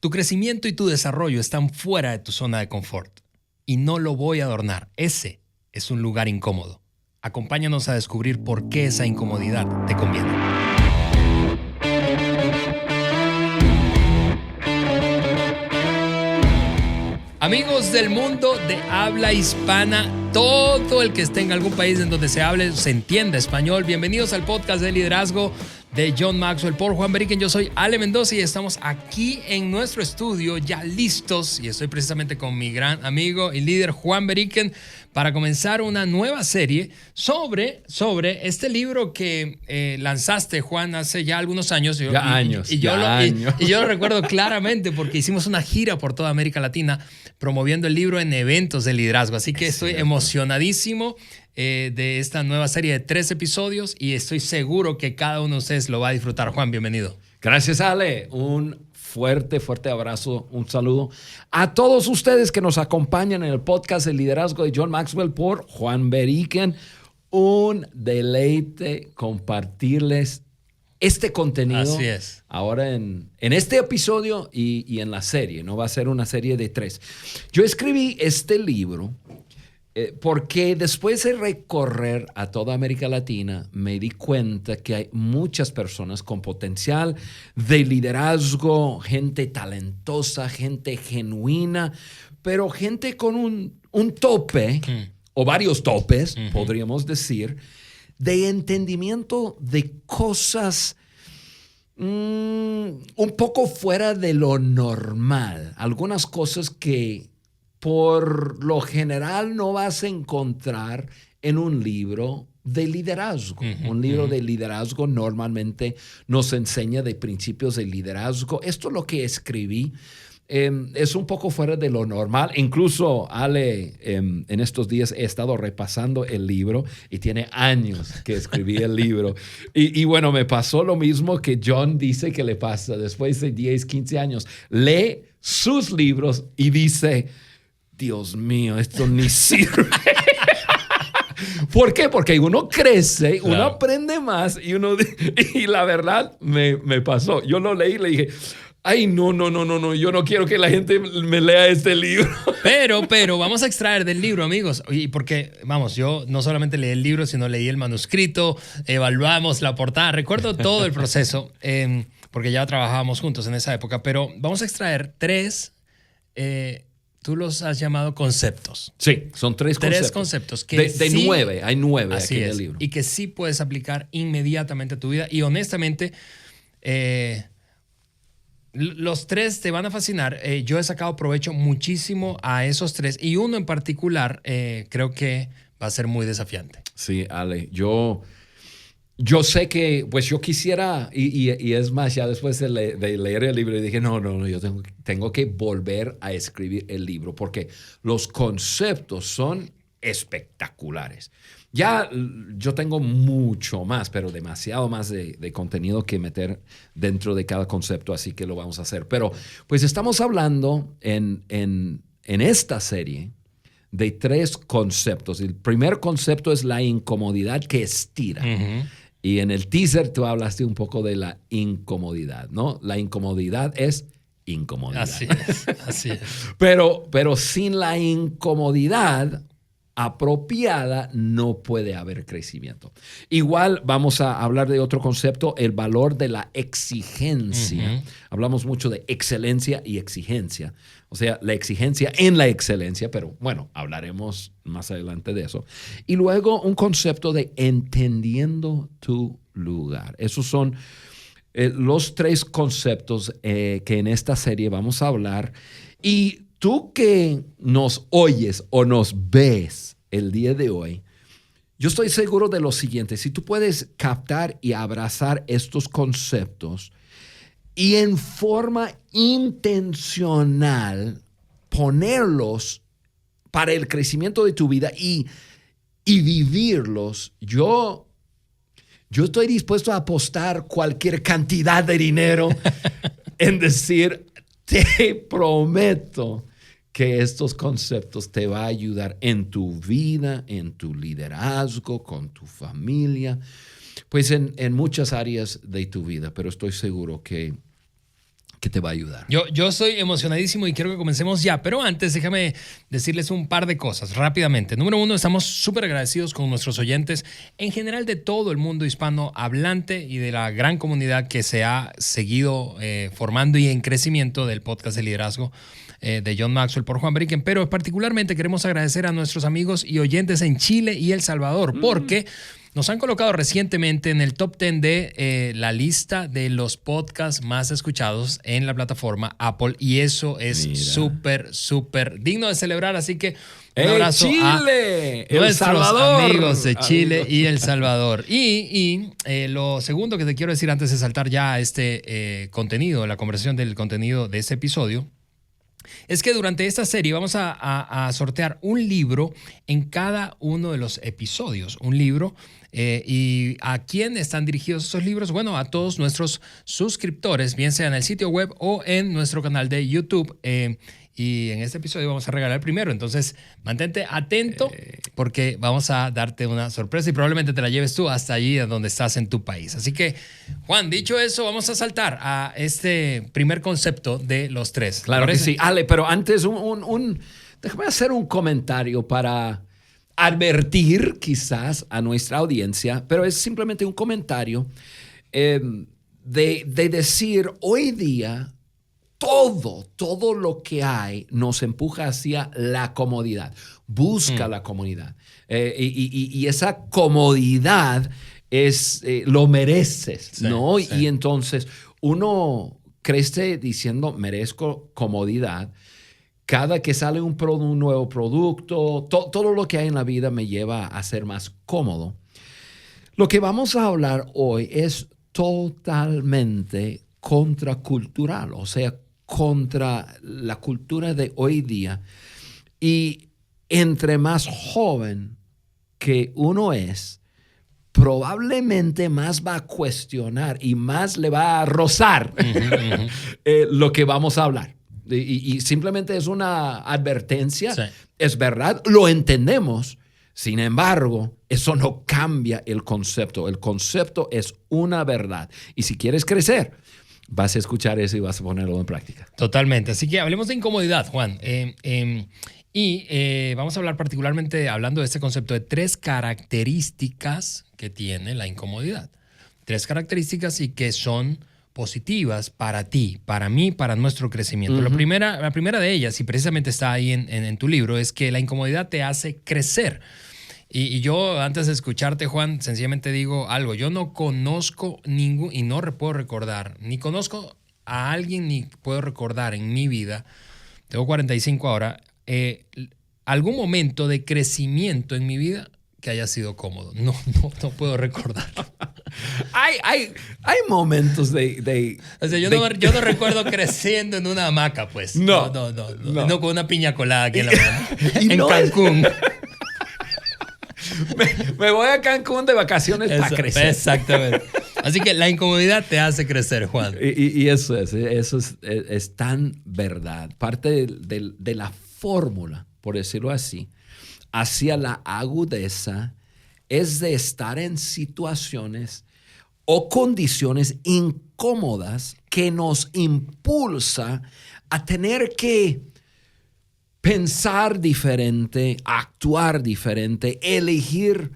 Tu crecimiento y tu desarrollo están fuera de tu zona de confort. Y no lo voy a adornar. Ese es un lugar incómodo. Acompáñanos a descubrir por qué esa incomodidad te conviene. Amigos del mundo de habla hispana, todo el que esté en algún país en donde se hable, se entienda español, bienvenidos al podcast de liderazgo de John Maxwell por Juan Beriken. Yo soy Ale Mendoza y estamos aquí en nuestro estudio ya listos, y estoy precisamente con mi gran amigo y líder Juan Beriken para comenzar una nueva serie sobre este libro que lanzaste, Juan, hace ya algunos años. Y yo lo recuerdo claramente porque hicimos una gira por toda América Latina promoviendo el libro en eventos de liderazgo. Así que estoy emocionadísimo de esta nueva serie de 3 episodios y estoy seguro que cada uno de ustedes lo va a disfrutar. Juan, bienvenido. Gracias, Ale. Un fuerte abrazo, un saludo a todos ustedes que nos acompañan en el podcast de liderazgo de John Maxwell por Juan Beriken. Un deleite compartirles este contenido. Así es. Ahora en este episodio y en la serie, ¿no? Va a ser una serie de 3. Yo escribí este libro porque después de recorrer a toda América Latina, me di cuenta que hay muchas personas con potencial de liderazgo, gente talentosa, gente genuina, pero gente con un tope, o varios topes, podríamos decir, de entendimiento de cosas un poco fuera de lo normal. Algunas cosas que por lo general no vas a encontrar en un libro de liderazgo. Un libro de liderazgo normalmente nos enseña de principios de liderazgo. Esto es lo que escribí. Es un poco fuera de lo normal. Incluso, Ale, en estos días he estado repasando el libro y tiene años que escribí el libro. Y bueno, me pasó lo mismo que John dice que le pasa después de 10, 15 años. Lee sus libros y dice: Dios mío, esto ni sirve. ¿Por qué? Porque uno crece, claro, uno aprende más y la verdad me pasó. Yo lo leí y le dije: ay, no, yo no quiero que la gente me lea este libro. Pero vamos a extraer del libro, amigos. Y porque, vamos, yo no solamente leí el libro, sino leí el manuscrito, evaluamos la portada. Recuerdo todo el proceso, porque ya trabajábamos juntos en esa época. Pero vamos a extraer 3, tú los has llamado conceptos. Sí, son 3 conceptos. 3 conceptos. Que de 9, hay 9 aquí en el libro. Y que sí puedes aplicar inmediatamente a tu vida. Y honestamente, los 3 te van a fascinar. Yo he sacado provecho muchísimo a esos 3 y uno en particular creo que va a ser muy desafiante. Sí, Ale, yo sé que, pues yo quisiera, y es más, ya después de leer el libro dije, no, yo tengo que volver a escribir el libro porque los conceptos son espectaculares. Ya yo tengo mucho más, pero demasiado más de contenido que meter dentro de cada concepto, así que lo vamos a hacer. Pero pues estamos hablando en esta serie de 3 conceptos. El primer concepto es la incomodidad que estira. Y en el teaser tú hablaste un poco de la incomodidad, ¿no? La incomodidad es incomodidad. Así es. Pero sin la incomodidad apropiada no puede haber crecimiento. Igual vamos a hablar de otro concepto, el valor de la exigencia. Hablamos mucho de excelencia y exigencia. O sea, la exigencia en la excelencia, pero bueno, hablaremos más adelante de eso. Y luego un concepto de entendiendo tu lugar. Esos son los 3 conceptos que en esta serie vamos a hablar. Y tú que nos oyes o nos ves el día de hoy, yo estoy seguro de lo siguiente: si tú puedes captar y abrazar estos conceptos y en forma intencional ponerlos para el crecimiento de tu vida y vivirlos, yo estoy dispuesto a apostar cualquier cantidad de dinero en decir, te prometo que estos conceptos te van a ayudar en tu vida, en tu liderazgo, con tu familia, pues en muchas áreas de tu vida. Pero estoy seguro que que te va a ayudar. Yo estoy emocionadísimo y quiero que comencemos ya, pero antes déjame decirles un par de cosas rápidamente. Número uno, estamos súper agradecidos con nuestros oyentes en general de todo el mundo hispano hablante y de la gran comunidad que se ha seguido formando y en crecimiento del podcast de liderazgo de John Maxwell por Juan Beriken, pero particularmente queremos agradecer a nuestros amigos y oyentes en Chile y El Salvador porque nos han colocado recientemente en el top 10 de la lista de los podcasts más escuchados en la plataforma Apple y eso es súper digno de celebrar, así que un abrazo Chile, a nuestros Salvador, amigos de Chile y El Salvador. Y lo segundo que te quiero decir antes de saltar ya a este contenido, la conversación del contenido de este episodio, es que durante esta serie vamos a sortear un libro en cada uno de los episodios. Un libro. ¿Y a quién están dirigidos esos libros? Bueno, a todos nuestros suscriptores, bien sea en el sitio web o en nuestro canal de YouTube. Y en este episodio vamos a regalar el primero. Entonces, mantente atento porque vamos a darte una sorpresa y probablemente te la lleves tú hasta allí donde estás en tu país. Así que, Juan, dicho eso, vamos a saltar a este primer concepto de los tres. Claro que sí. Ale, pero antes déjame hacer un comentario para advertir quizás a nuestra audiencia, pero es simplemente un comentario de decir hoy día todo lo que hay nos empuja hacia la comodidad. Busca la comodidad. Y esa comodidad lo mereces, ¿no? Sí. Y entonces uno crece diciendo, merezco comodidad. Cada que sale un nuevo producto, todo lo que hay en la vida me lleva a ser más cómodo. Lo que vamos a hablar hoy es totalmente contracultural, o sea, contra la cultura de hoy día. Y entre más joven que uno es, probablemente más va a cuestionar y más le va a rozar lo que vamos a hablar. Y simplemente es una advertencia. Sí. Es verdad, lo entendemos. Sin embargo, eso no cambia el concepto. El concepto es una verdad. Y si quieres crecer, vas a escuchar eso y vas a ponerlo en práctica. Totalmente. Así que hablemos de incomodidad, Juan. Vamos a hablar particularmente, hablando de este concepto, de 3 características que tiene la incomodidad. 3 características y que son positivas para ti, para mí, para nuestro crecimiento. La primera de ellas, y precisamente está ahí en tu libro, es que la incomodidad te hace crecer. Y yo, antes de escucharte, Juan, sencillamente digo algo. Yo no conozco y no puedo recordar, ni conozco a alguien, ni puedo recordar en mi vida, tengo 45 ahora, algún momento de crecimiento en mi vida que haya sido cómodo. No puedo recordar. Hay momentos de o sea, yo no recuerdo creciendo en una hamaca, pues. No con una piña colada aquí en la mano. En Cancún. Me voy a Cancún de vacaciones para crecer. Exactamente. Así que la incomodidad te hace crecer, Juan. Y eso es tan verdad. Parte de la fórmula, por decirlo así, hacia la agudeza es de estar en situaciones o condiciones incómodas que nos impulsa a tener que pensar diferente, actuar diferente, elegir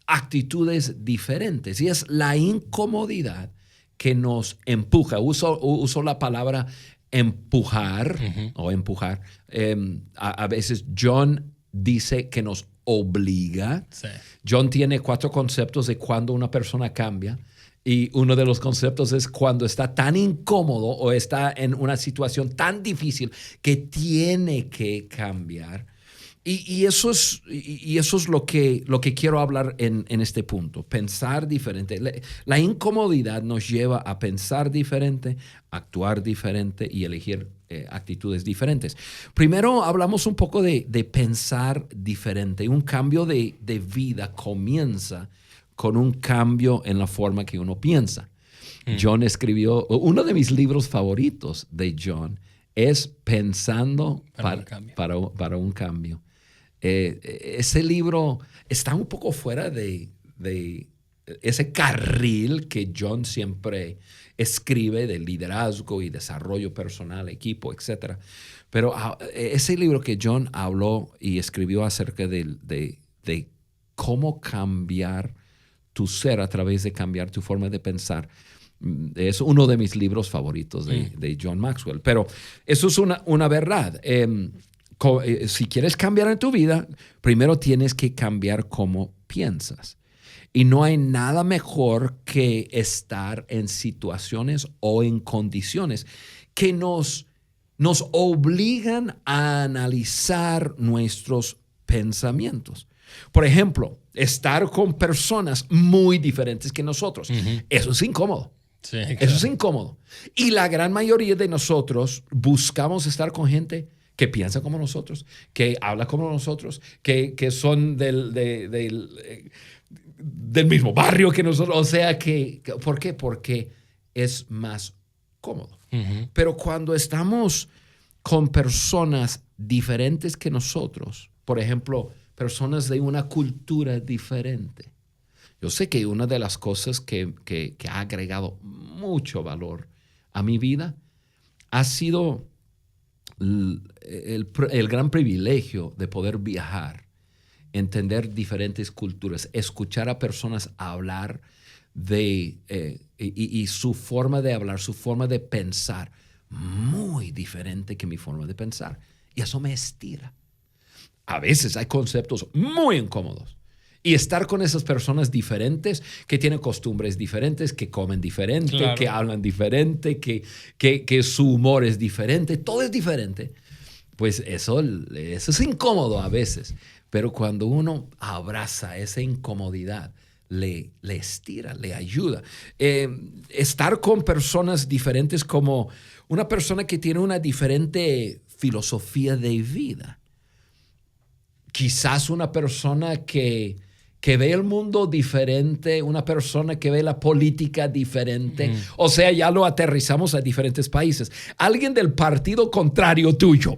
actitudes diferentes. Y es la incomodidad que nos empuja. Uso la palabra empujar o empujar. A veces John dice que nos obliga. Sí. John tiene 4 conceptos de cuando una persona cambia. Y uno de los conceptos es cuando está tan incómodo o está en una situación tan difícil que tiene que cambiar. Y eso es lo que quiero hablar en este punto. Pensar diferente. La incomodidad nos lleva a pensar diferente, actuar diferente y elegir actitudes diferentes. Primero hablamos un poco de pensar diferente. Un cambio de vida comienza con un cambio en la forma que uno piensa. John escribió, uno de mis libros favoritos de John es Pensando para un cambio. Ese libro está un poco fuera de ese carril que John siempre escribe de liderazgo y desarrollo personal, equipo, etc. Pero ese libro que John habló y escribió acerca de cómo cambiar tu ser a través de cambiar tu forma de pensar, es uno de mis libros favoritos de John Maxwell. Pero eso es una verdad. Si quieres cambiar en tu vida, primero tienes que cambiar cómo piensas. Y no hay nada mejor que estar en situaciones o en condiciones que nos obligan a analizar nuestros pensamientos. Por ejemplo, estar con personas muy diferentes que nosotros. Eso es incómodo. Sí, claro. Eso es incómodo. Y la gran mayoría de nosotros buscamos estar con gente que piensa como nosotros, que habla como nosotros, que son del mismo barrio que nosotros. O sea, ¿por qué? Porque es más cómodo. Pero cuando estamos con personas diferentes que nosotros, por ejemplo, personas de una cultura diferente, yo sé que una de las cosas que ha agregado mucho valor a mi vida ha sido el gran privilegio de poder viajar, entender diferentes culturas, escuchar a personas hablar y su forma de hablar, su forma de pensar, muy diferente que mi forma de pensar. Y eso me estira. A veces hay conceptos muy incómodos. Y estar con esas personas diferentes, que tienen costumbres diferentes, que comen diferente, claro, que hablan diferente, que su humor es diferente, todo es diferente. Pues eso es incómodo a veces. Pero cuando uno abraza esa incomodidad, le estira, le ayuda. Estar con personas diferentes, como una persona que tiene una diferente filosofía de vida. Quizás una persona que ve el mundo diferente, una persona que ve la política diferente. O sea, ya lo aterrizamos a diferentes países. Alguien del partido contrario tuyo.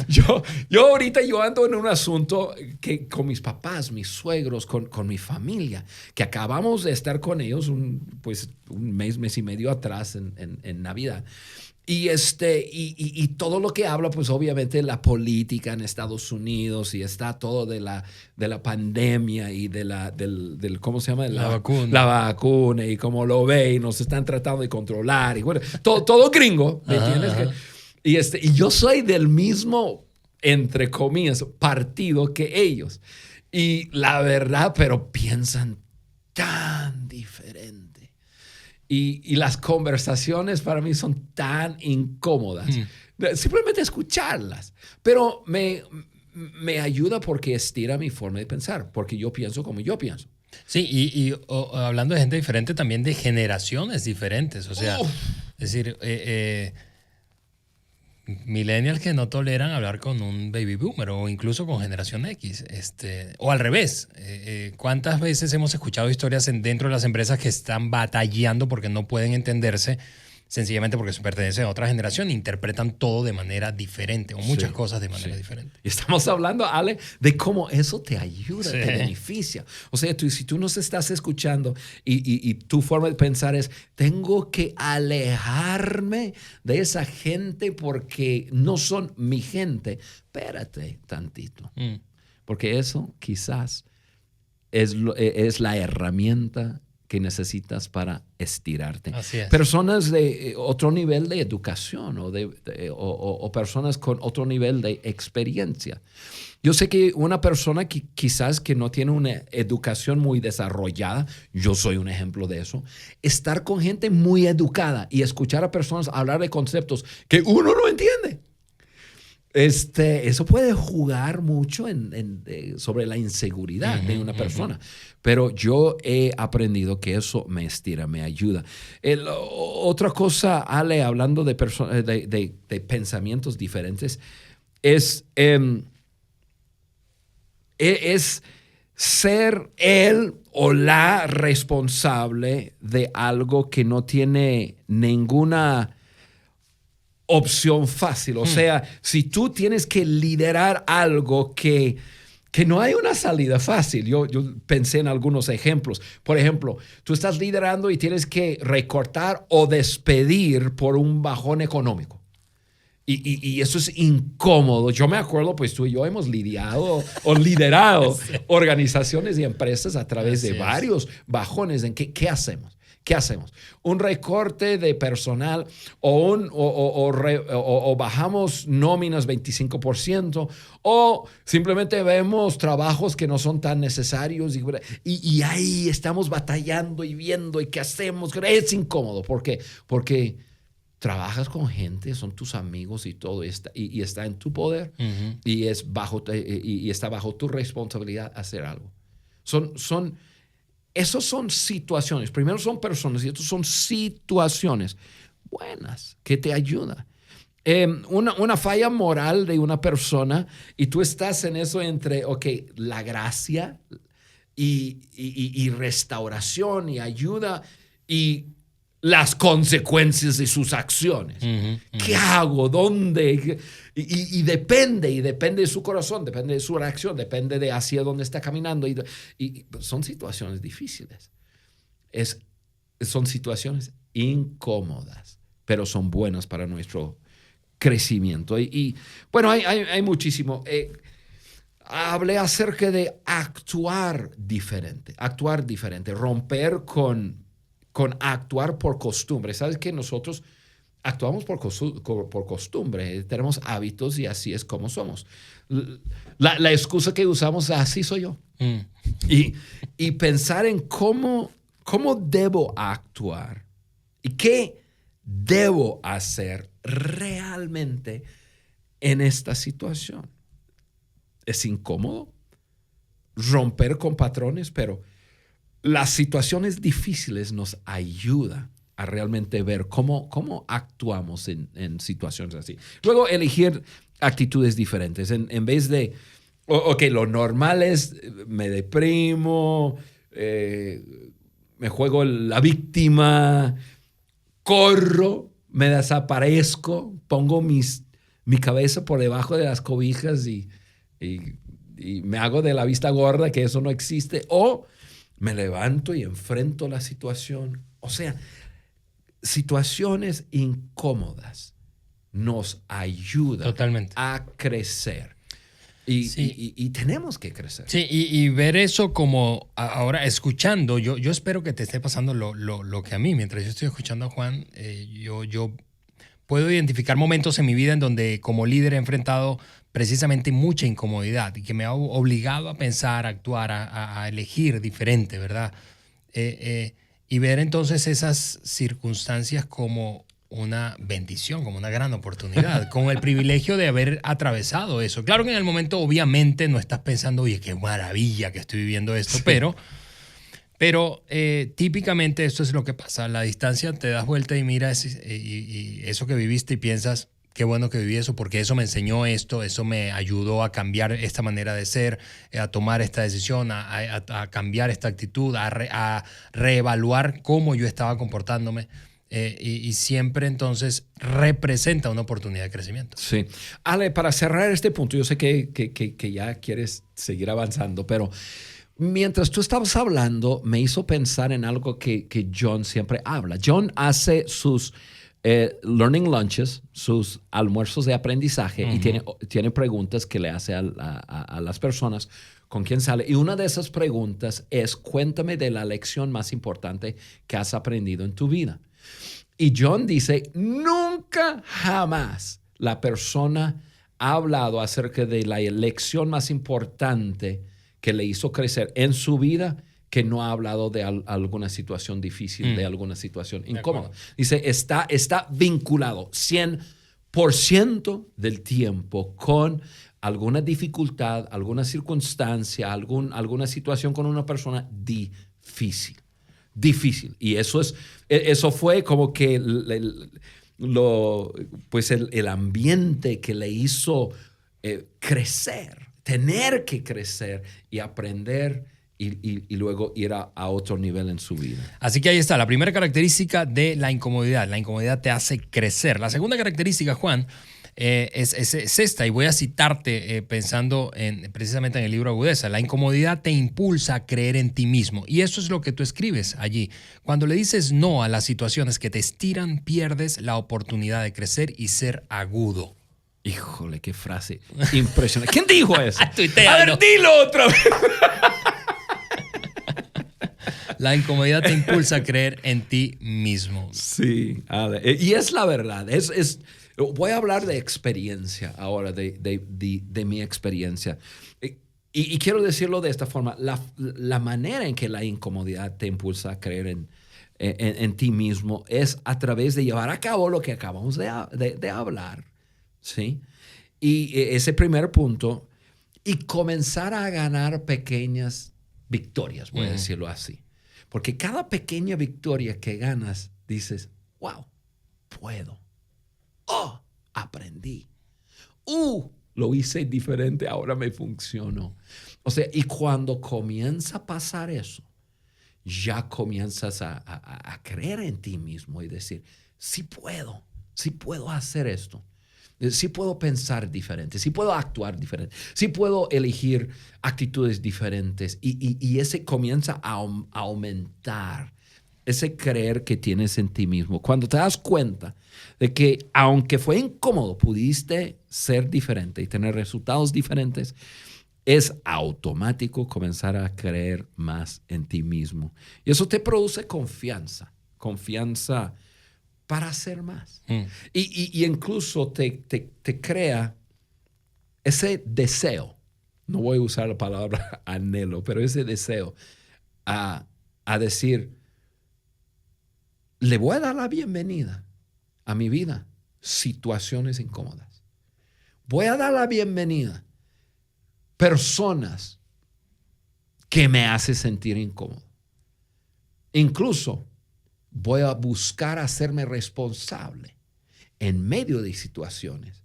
Yo ahorita ando en un asunto que con mis papás, mis suegros, con mi familia, que acabamos de estar con ellos un mes y medio atrás en Navidad. Y todo lo que habla, pues obviamente la política en Estados Unidos, y está todo de la pandemia y del ¿cómo se llama? La vacuna. La vacuna, y cómo lo ve, y nos están tratando de controlar. Y bueno, todo gringo, ¿me entiendes? Y yo soy del mismo, entre comillas, partido que ellos. Y la verdad, pero piensan tan diferente. Y las conversaciones para mí son tan incómodas. Simplemente escucharlas. Pero me ayuda porque estira mi forma de pensar, porque yo pienso como yo pienso. Sí, y hablando de gente diferente, también de generaciones diferentes. O sea, es decir, millennials que no toleran hablar con un baby boomer o incluso con generación X, o al revés. ¿Cuántas veces hemos escuchado historias dentro de las empresas que están batallando porque no pueden entenderse, sencillamente porque pertenecen a otra generación, interpretan todo de manera diferente, o muchas cosas de manera diferente? Y estamos hablando, Ale, de cómo eso te ayuda, te beneficia. O sea, si tú nos estás escuchando y tu forma de pensar es, tengo que alejarme de esa gente porque no son mi gente, espérate tantito. Porque eso quizás es la herramienta que necesitas para estirarte. Así es. Personas de otro nivel de educación o personas con otro nivel de experiencia. Yo sé que una persona que quizás que no tiene una educación muy desarrollada, yo soy un ejemplo de eso, estar con gente muy educada y escuchar a personas hablar de conceptos que uno no entiende. Eso puede jugar mucho sobre la inseguridad de una persona. Pero yo he aprendido que eso me estira, me ayuda. Otra cosa, Ale, hablando de pensamientos diferentes, es ser él o la responsable de algo que no tiene ninguna opción fácil. O sea, si tú tienes que liderar algo que que no hay una salida fácil. Yo pensé en algunos ejemplos. Por ejemplo, tú estás liderando y tienes que recortar o despedir por un bajón económico. Y eso es incómodo. Yo me acuerdo, pues tú y yo hemos liderado sí. organizaciones y empresas a través de varios bajones. ¿Qué hacemos? ¿Qué hacemos? ¿Un recorte de personal o bajamos nóminas 25% o simplemente vemos trabajos que no son tan necesarios y ahí estamos batallando y viendo y qué hacemos? Es incómodo. ¿Por qué? Porque trabajas con gente, son tus amigos y todo, y está en tu poder y está bajo tu responsabilidad hacer algo. Esas son situaciones. Primero son personas y estos son situaciones buenas que te ayudan. Una falla moral de una persona y tú estás en eso entre, la gracia y restauración y ayuda y las consecuencias de sus acciones. ¿Qué hago? ¿Dónde? Y depende de su corazón, depende de su reacción, depende de hacia dónde está caminando. Y son situaciones difíciles. Son situaciones incómodas, pero son buenas para nuestro crecimiento. Y bueno, hay muchísimo. Hablé acerca de actuar diferente, romper con actuar por costumbre. ¿Sabes que nosotros actuamos por costumbre? Tenemos hábitos y así es como somos. La excusa que usamos, así soy yo. Y pensar en cómo debo actuar y qué debo hacer realmente en esta situación. Es incómodo romper con patrones, pero las situaciones difíciles nos ayudan a realmente ver cómo actuamos en situaciones así. Luego, elegir actitudes diferentes. En vez de, lo normal es me deprimo, me juego la víctima, corro, me desaparezco, pongo mi cabeza por debajo de las cobijas y me hago de la vista gorda que eso no existe, o me levanto y enfrento la situación. O sea, situaciones incómodas nos ayudan totalmente a crecer. Y tenemos que crecer. Sí, y ver eso como ahora escuchando, yo espero que te esté pasando lo que a mí, mientras yo estoy escuchando a Juan, yo puedo identificar momentos en mi vida en donde como líder he enfrentado precisamente mucha incomodidad y que me ha obligado a pensar, a actuar, a elegir diferente, ¿verdad? Y ver entonces esas circunstancias como una bendición, como una gran oportunidad, con el privilegio de haber atravesado eso. Claro que en el momento obviamente no estás pensando, oye, qué maravilla que estoy viviendo esto, sí. Pero típicamente esto es lo que pasa. A la distancia te das vuelta y miras y eso que viviste y piensas, qué bueno que viví eso, porque eso me enseñó esto, eso me ayudó a cambiar esta manera de ser, a tomar esta decisión, a cambiar esta actitud, a reevaluar cómo yo estaba comportándome. Y siempre entonces representa una oportunidad de crecimiento. Sí. Ale, para cerrar este punto, yo sé que ya quieres seguir avanzando, pero mientras tú estabas hablando, me hizo pensar en algo que John siempre habla. John hace sus learning lunches, sus almuerzos de aprendizaje, y tiene preguntas que le hace a las personas con quien sale. Y una de esas preguntas es, cuéntame de la lección más importante que has aprendido en tu vida. Y John dice, nunca jamás la persona ha hablado acerca de la lección más importante que le hizo crecer en su vida que no ha hablado de alguna situación difícil, de alguna situación incómoda. Dice, está vinculado 100% del tiempo con alguna dificultad, alguna circunstancia, alguna situación con una persona difícil. Y eso fue como que el ambiente que le hizo crecer, tener que crecer y aprender y luego ir a otro nivel en su vida. Así que ahí está, la primera característica de la incomodidad. La incomodidad te hace crecer. La segunda característica, Juan, es esta, y voy a citarte pensando precisamente en el libro Agudeza. La incomodidad te impulsa a creer en ti mismo, y eso es lo que tú escribes allí. Cuando le dices no a las situaciones que te estiran, pierdes la oportunidad de crecer y ser agudo. Híjole, qué frase impresionante. ¿Quién dijo eso? Tuitea, a ver, ¿no? dilo otra vez. La incomodidad te impulsa a creer en ti mismo. Sí, Ale. Y es la verdad. Voy a hablar de experiencia ahora, de mi experiencia. Y quiero decirlo de esta forma. La manera en que la incomodidad te impulsa a creer en ti mismo es a través de llevar a cabo lo que acabamos de hablar. ¿Sí? Y ese primer punto, y comenzar a ganar pequeñas victorias, voy a decirlo así. Porque cada pequeña victoria que ganas, dices, wow, puedo. Oh, aprendí. Lo hice diferente, ahora me funcionó. O sea, y cuando comienza a pasar eso, ya comienzas a creer en ti mismo y decir, sí puedo hacer esto. Sí puedo pensar diferente, sí puedo actuar diferente, sí puedo elegir actitudes diferentes y ese comienza a aumentar ese creer que tienes en ti mismo. Cuando te das cuenta de que aunque fue incómodo, pudiste ser diferente y tener resultados diferentes, es automático comenzar a creer más en ti mismo. Y eso te produce confianza para hacer más. Y incluso te crea ese deseo, no voy a usar la palabra anhelo, pero ese deseo a decir, le voy a dar la bienvenida a mi vida, situaciones incómodas. Voy a dar la bienvenida personas que me hacen sentir incómodo. Incluso voy a buscar hacerme responsable en medio de situaciones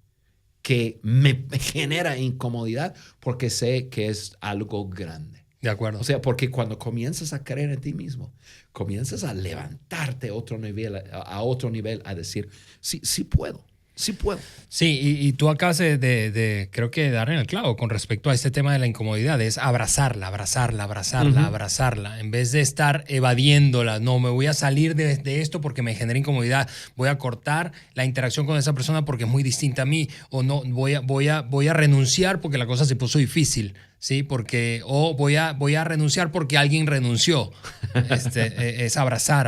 que me genera incomodidad porque sé que es algo grande. De acuerdo. O sea, porque cuando comienzas a creer en ti mismo, comienzas a levantarte a otro nivel, a decir, sí puedo. Sí puedo. Sí, y tú acabas de creo que dar en el clavo con respecto a este tema de la incomodidad, es abrazarla, en vez de estar evadiéndola. No, me voy a salir de esto porque me genera incomodidad, voy a cortar la interacción con esa persona porque es muy distinta a mí, o no, voy a renunciar porque la cosa se puso difícil, ¿sí? O voy a renunciar porque alguien renunció. Es abrazar.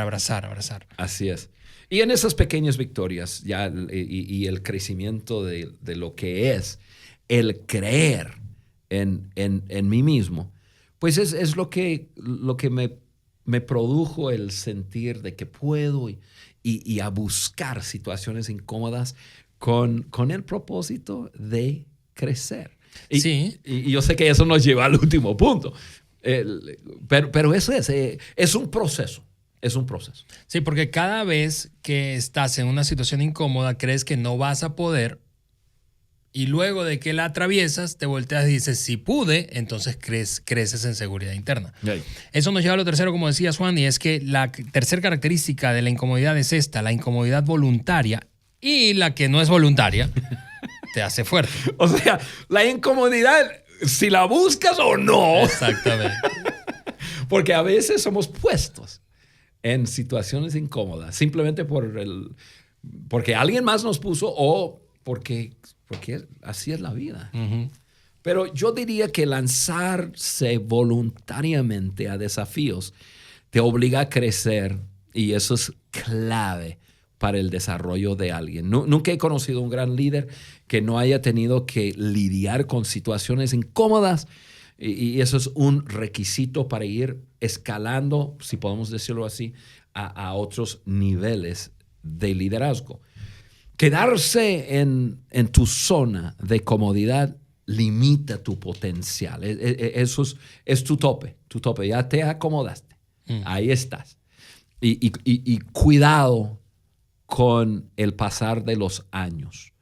Así es. Y en esas pequeñas victorias ya y el crecimiento de lo que es el creer en mí mismo, pues es lo que me produjo el sentir de que puedo y a buscar situaciones incómodas con el propósito de crecer. Sí. Y yo sé que eso nos lleva al último punto, pero eso es un proceso. Es un proceso. Sí, porque cada vez que estás en una situación incómoda, crees que no vas a poder, y luego de que la atraviesas, te volteas y dices, si pude, entonces creces en seguridad interna. Sí. Eso nos lleva a lo tercero, como decías, Juan, y es que la tercera característica de la incomodidad es esta, la incomodidad voluntaria, y la que no es voluntaria te hace fuerte. O sea, la incomodidad, si la buscas o no. Exactamente. Porque a veces somos puestos en situaciones incómodas, simplemente porque alguien más nos puso o porque así es la vida. Uh-huh. Pero yo diría que lanzarse voluntariamente a desafíos te obliga a crecer y eso es clave para el desarrollo de alguien. Nunca he conocido un gran líder que no haya tenido que lidiar con situaciones incómodas y eso es un requisito para ir escalando, si podemos decirlo así, a otros niveles de liderazgo. Quedarse en tu zona de comodidad limita tu potencial. Eso es tu tope. Ya te acomodaste. Ahí estás. Y cuidado con el pasar de los años.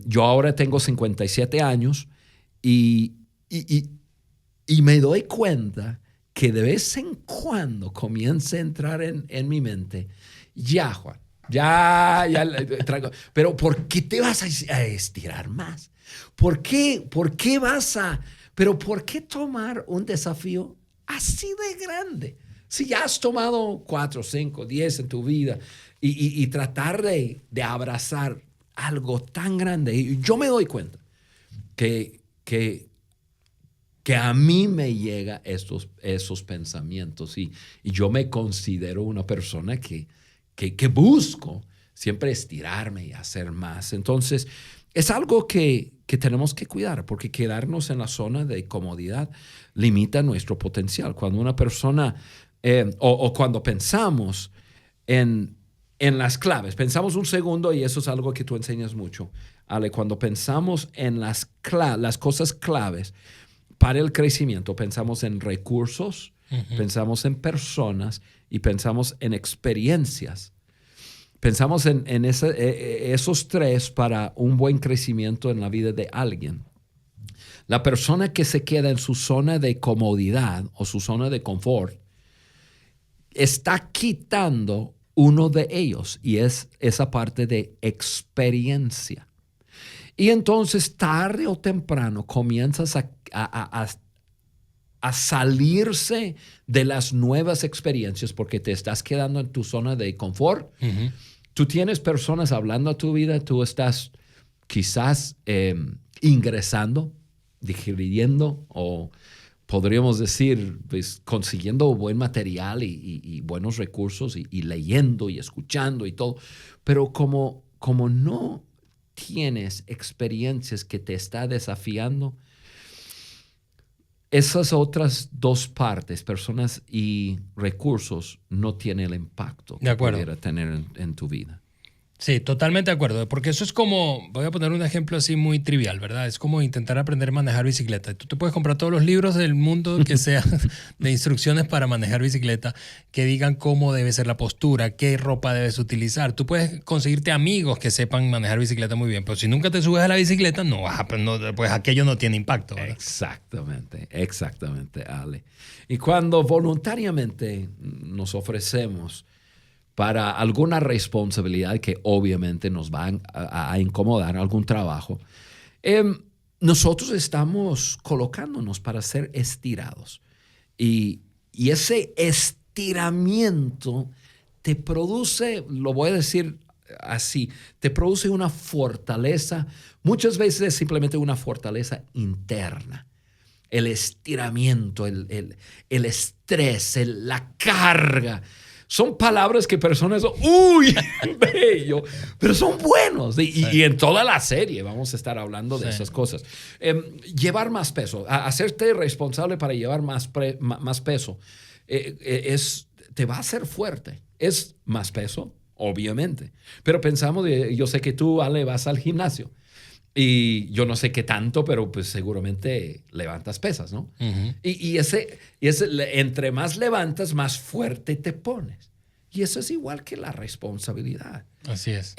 Yo ahora tengo 57 años y me doy cuenta que de vez en cuando comienza a entrar en mi mente, ya Juan, traigo. Pero ¿por qué te vas a estirar más? ¿Por qué pero por qué tomar un desafío así de grande? Si ya has tomado 4, 5, 10 en tu vida y tratar de abrazar algo tan grande. Y yo me doy cuenta que a mí me llega esos pensamientos y yo me considero una persona que busco siempre estirarme y hacer más. Entonces, es algo que tenemos que cuidar, porque quedarnos en la zona de comodidad limita nuestro potencial. Cuando una persona, o cuando pensamos en las claves, pensamos un segundo, y eso es algo que tú enseñas mucho, Ale, cuando pensamos en las cosas claves para el crecimiento, pensamos en recursos, pensamos en personas y pensamos en experiencias. Pensamos en esos tres para un buen crecimiento en la vida de alguien. La persona que se queda en su zona de comodidad o su zona de confort está quitando uno de ellos, y es esa parte de experiencia. Y entonces tarde o temprano comienzas a salirse de las nuevas experiencias porque te estás quedando en tu zona de confort. Uh-huh. Tú tienes personas hablando a tu vida, tú estás quizás ingresando, digiriendo, o podríamos decir, pues, consiguiendo buen material y buenos recursos y leyendo y escuchando y todo. Pero como no tienes experiencias que te está desafiando, esas otras dos partes, personas y recursos, no tienen el impacto que pudiera tener en tu vida. Sí, totalmente de acuerdo, porque eso es como, voy a poner un ejemplo así muy trivial, ¿verdad? Es como intentar aprender a manejar bicicleta. Tú te puedes comprar todos los libros del mundo que sean de instrucciones para manejar bicicleta, que digan cómo debe ser la postura, qué ropa debes utilizar. Tú puedes conseguirte amigos que sepan manejar bicicleta muy bien, pero si nunca te subes a la bicicleta, pues aquello no tiene impacto, ¿verdad? Exactamente, Ale. Y cuando voluntariamente nos ofrecemos para alguna responsabilidad que obviamente nos va a incomodar, algún trabajo, nosotros estamos colocándonos para ser estirados. Y ese estiramiento te produce, lo voy a decir así, te produce una fortaleza, muchas veces es simplemente una fortaleza interna. El estiramiento, el estrés, la carga. Son palabras que personas, ¡uy! Bello, pero son buenos. Y en toda la serie vamos a estar hablando de esas cosas. Llevar más peso, hacerte responsable para llevar más peso, te va a hacer fuerte. Es más peso, obviamente. Pero pensamos, yo sé que tú, Ale, vas al gimnasio. Y yo no sé qué tanto, pero pues seguramente levantas pesas, ¿no? Uh-huh. Y ese, entre más levantas, más fuerte te pones. Y eso es igual que la responsabilidad. Así es.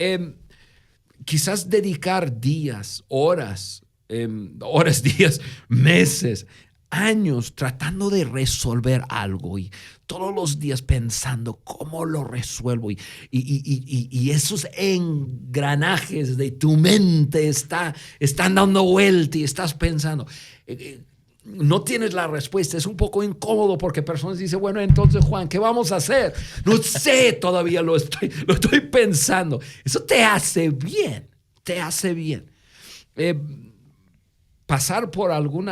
Quizás dedicar días, horas, días, meses, años tratando de resolver algo y todos los días pensando cómo lo resuelvo y esos engranajes de tu mente están dando vuelta y estás pensando. No tienes la respuesta, es un poco incómodo porque personas dicen, bueno, entonces Juan, ¿qué vamos a hacer? No sé, todavía lo estoy pensando. Eso te hace bien. Pasar por algún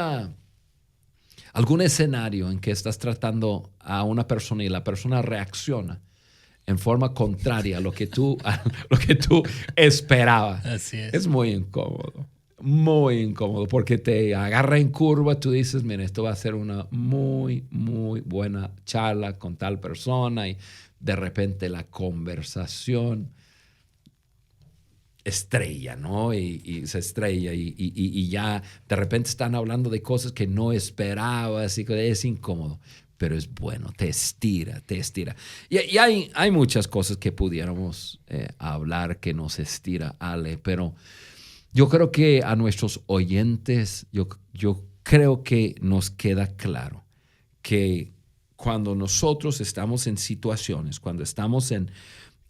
escenario en que estás tratando a una persona y la persona reacciona en forma contraria a lo que tú esperabas. Así es. Es muy incómodo porque te agarra en curva. Tú dices, mira, esto va a ser una muy, muy buena charla con tal persona, y de repente la conversación estrella, ¿no? Y se estrella y ya de repente están hablando de cosas que no esperabas y es incómodo, pero es bueno, te estira. Y hay muchas cosas que pudiéramos hablar que nos estira, Ale, pero yo creo que a nuestros oyentes, yo creo que nos queda claro que cuando nosotros estamos en situaciones, cuando estamos en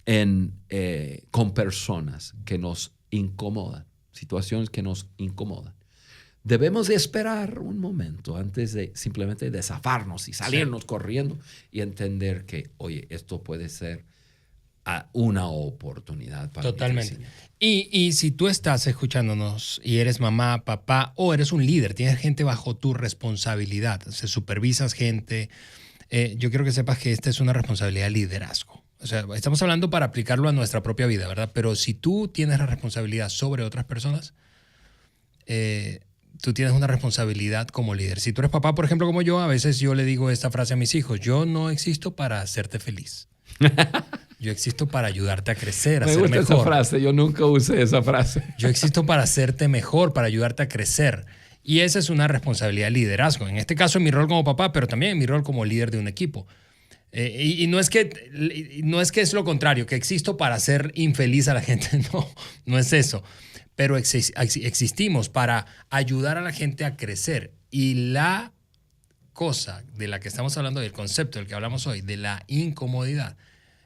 con personas que nos incomodan, situaciones que nos incomodan, debemos de esperar un momento antes de simplemente desafarnos y salirnos corriendo y entender que, oye, esto puede ser una oportunidad para Totalmente. Y si tú estás escuchándonos y eres mamá, papá o eres un líder, tienes gente bajo tu responsabilidad, se supervisas gente, yo quiero que sepas que esta es una responsabilidad de liderazgo. O sea, estamos hablando para aplicarlo a nuestra propia vida, ¿verdad? Pero si tú tienes la responsabilidad sobre otras personas, tú tienes una responsabilidad como líder. Si tú eres papá, por ejemplo, como yo, a veces yo le digo esta frase a mis hijos: yo no existo para hacerte feliz. Yo existo para ayudarte a crecer, a ser mejor. Me gusta esa frase, yo nunca usé esa frase. Yo existo para hacerte mejor, para ayudarte a crecer. Y esa es una responsabilidad de liderazgo. En este caso, en mi rol como papá, pero también en mi rol como líder de un equipo. Y no es que es lo contrario, que existo para hacer infeliz a la gente. No, no es eso. Pero existimos para ayudar a la gente a crecer. Y la cosa de la que estamos hablando, del concepto del que hablamos hoy, de la incomodidad,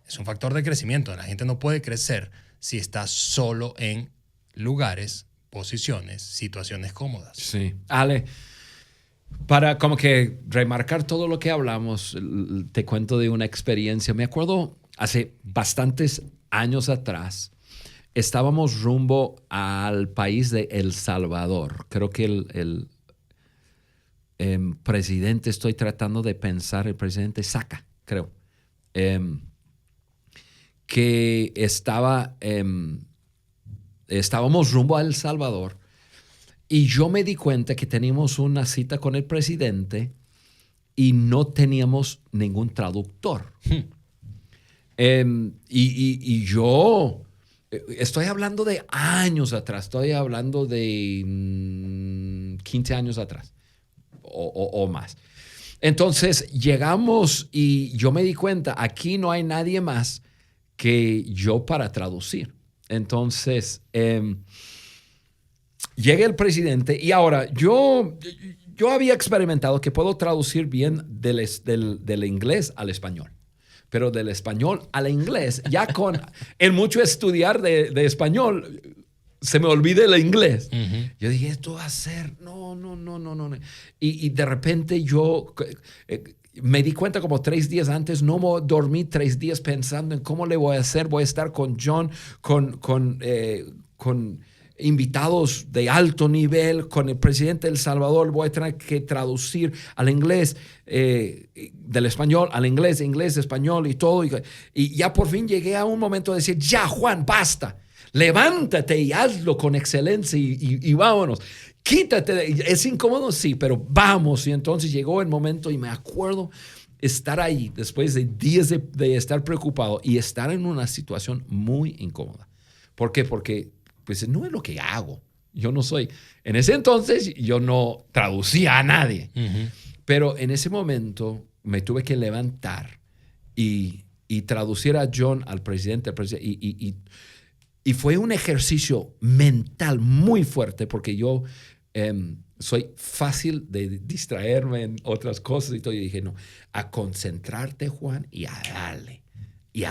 es un factor de crecimiento. La gente no puede crecer si está solo en lugares, posiciones, situaciones cómodas. Sí. Ale, para como que remarcar todo lo que hablamos, te cuento de una experiencia. Me acuerdo hace bastantes años atrás, estábamos rumbo al país de El Salvador. Creo que el presidente, estoy tratando de pensar, el presidente Saca, creo, que estábamos rumbo a El Salvador y yo me di cuenta que teníamos una cita con el presidente y no teníamos ningún traductor. Y yo estoy hablando de años atrás, estoy hablando de 15 años atrás o más. Entonces llegamos y yo me di cuenta, aquí no hay nadie más que yo para traducir. Entonces, llega el presidente y ahora yo había experimentado que puedo traducir bien del inglés al español, pero del español al inglés, ya con el mucho estudiar de español, se me olvida el inglés. Uh-huh. Yo dije, esto va a ser, no. Y de repente yo me di cuenta como 3 días antes, no dormí 3 días pensando en cómo le voy a hacer. Voy a estar con John, con invitados de alto nivel, con el presidente de El Salvador. Voy a tener que traducir al inglés, del español al inglés, inglés, español y todo. Y ya por fin llegué a un momento de decir, ya Juan, basta. Levántate y hazlo con excelencia y vámonos. Quítate. Es incómodo, sí, pero vamos. Y entonces llegó el momento y me acuerdo estar ahí después de días de estar preocupado y estar en una situación muy incómoda. ¿Por qué? Porque pues no es lo que hago. Yo no soy. En ese entonces yo no traducía a nadie. Uh-huh. Pero en ese momento me tuve que levantar y traducir a John, al presidente, y fue un ejercicio mental muy fuerte porque yo soy fácil de distraerme en otras cosas y todo. Y dije, no, a concentrarte, Juan, y a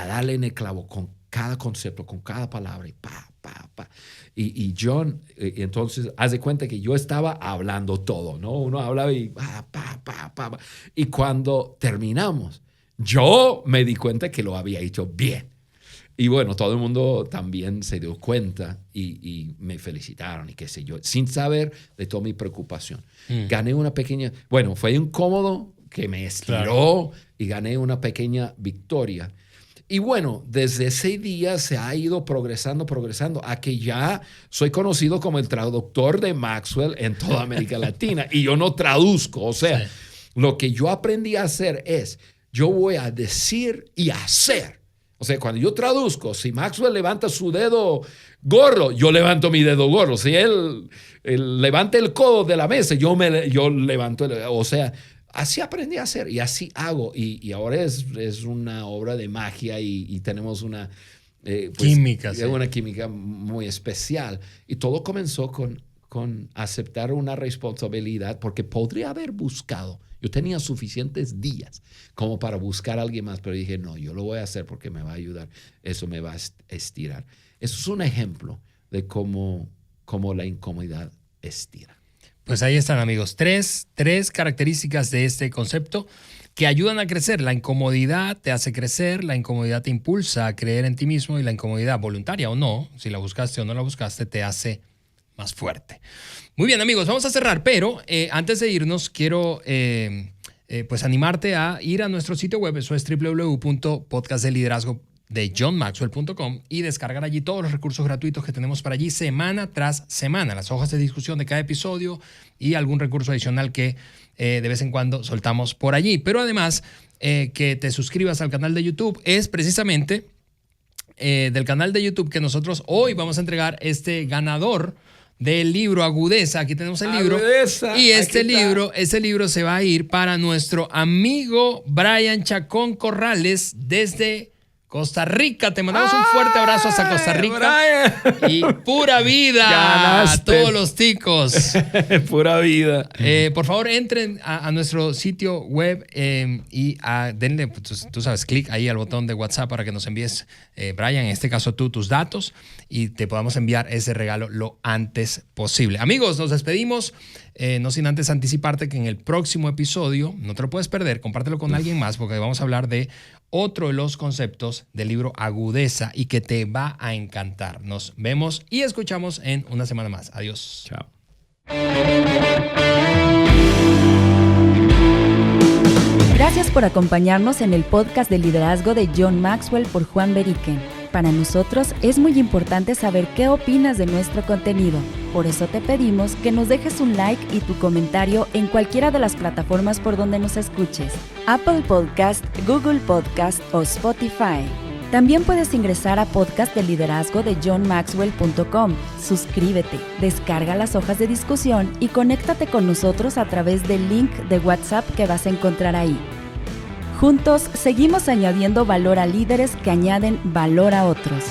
darle en el clavo con cada concepto, con cada palabra, y pa. Y John, entonces, haz de cuenta que yo estaba hablando todo, ¿no? Uno hablaba y pa. Y cuando terminamos, yo me di cuenta que lo había hecho bien. Y bueno, todo el mundo también se dio cuenta y me felicitaron y qué sé yo, sin saber de toda mi preocupación. Gané una pequeña, bueno, fue incómodo que me estiró, claro, y gané una pequeña victoria. Y bueno, desde ese día se ha ido progresando, a que ya soy conocido como el traductor de Maxwell en toda América Latina. Y yo no traduzco, o sea, sí, lo que yo aprendí a hacer es, yo voy a decir y hacer. O sea, cuando yo traduzco, si Maxwell levanta su dedo gordo, yo levanto mi dedo gordo. Si él levanta el codo de la mesa, yo levanto o sea, así aprendí a hacer y así hago. Y ahora es una obra de magia y tenemos una química, sí, una química muy especial. Y todo comenzó con con aceptar una responsabilidad, porque podría haber buscado. Yo tenía suficientes días como para buscar a alguien más, pero dije, no, yo lo voy a hacer porque me va a ayudar. Eso me va a estirar. Eso es un ejemplo de cómo la incomodidad estira. Pues ahí están, amigos. Tres características de este concepto que ayudan a crecer. La incomodidad te hace crecer, la incomodidad te impulsa a creer en ti mismo y la incomodidad, voluntaria o no, si la buscaste o no la buscaste, te hace más fuerte. Muy bien, amigos, vamos a cerrar, pero antes de irnos quiero pues animarte a ir a nuestro sitio web. Eso es www.podcastdeliderazgodejohnmaxwell.com y descargar allí todos los recursos gratuitos que tenemos para allí semana tras semana, las hojas de discusión de cada episodio y algún recurso adicional que de vez en cuando soltamos por allí. Pero además que te suscribas al canal de YouTube. Es precisamente del canal de YouTube que nosotros hoy vamos a entregar este ganador del libro Agudeza. Aquí tenemos el libro. Agudeza, y este libro se va a ir para nuestro amigo Brian Chacón Corrales desde Costa Rica. Te mandamos un fuerte abrazo hasta Costa Rica. Brian. Y pura vida. Ganaste. A todos los ticos. Pura vida. Por favor, entren a nuestro sitio web y denle, tú sabes, clic ahí al botón de WhatsApp para que nos envíes, Brian, en este caso tú, tus datos y te podamos enviar ese regalo lo antes posible. Amigos, nos despedimos. No sin antes anticiparte que en el próximo episodio, no te lo puedes perder, compártelo con alguien más porque vamos a hablar de otro de los conceptos del libro Agudeza y que te va a encantar. Nos vemos y escuchamos en una semana más. Adiós. Chao. Gracias por acompañarnos en el podcast de liderazgo de John Maxwell por Juan Beriken. Para nosotros es muy importante saber qué opinas de nuestro contenido. Por eso te pedimos que nos dejes un like y tu comentario en cualquiera de las plataformas por donde nos escuches. Apple Podcast, Google Podcast o Spotify. También puedes ingresar a podcastdeliderazgodejohnmaxwell.com. Suscríbete, descarga las hojas de discusión y conéctate con nosotros a través del link de WhatsApp que vas a encontrar ahí. Juntos seguimos añadiendo valor a líderes que añaden valor a otros.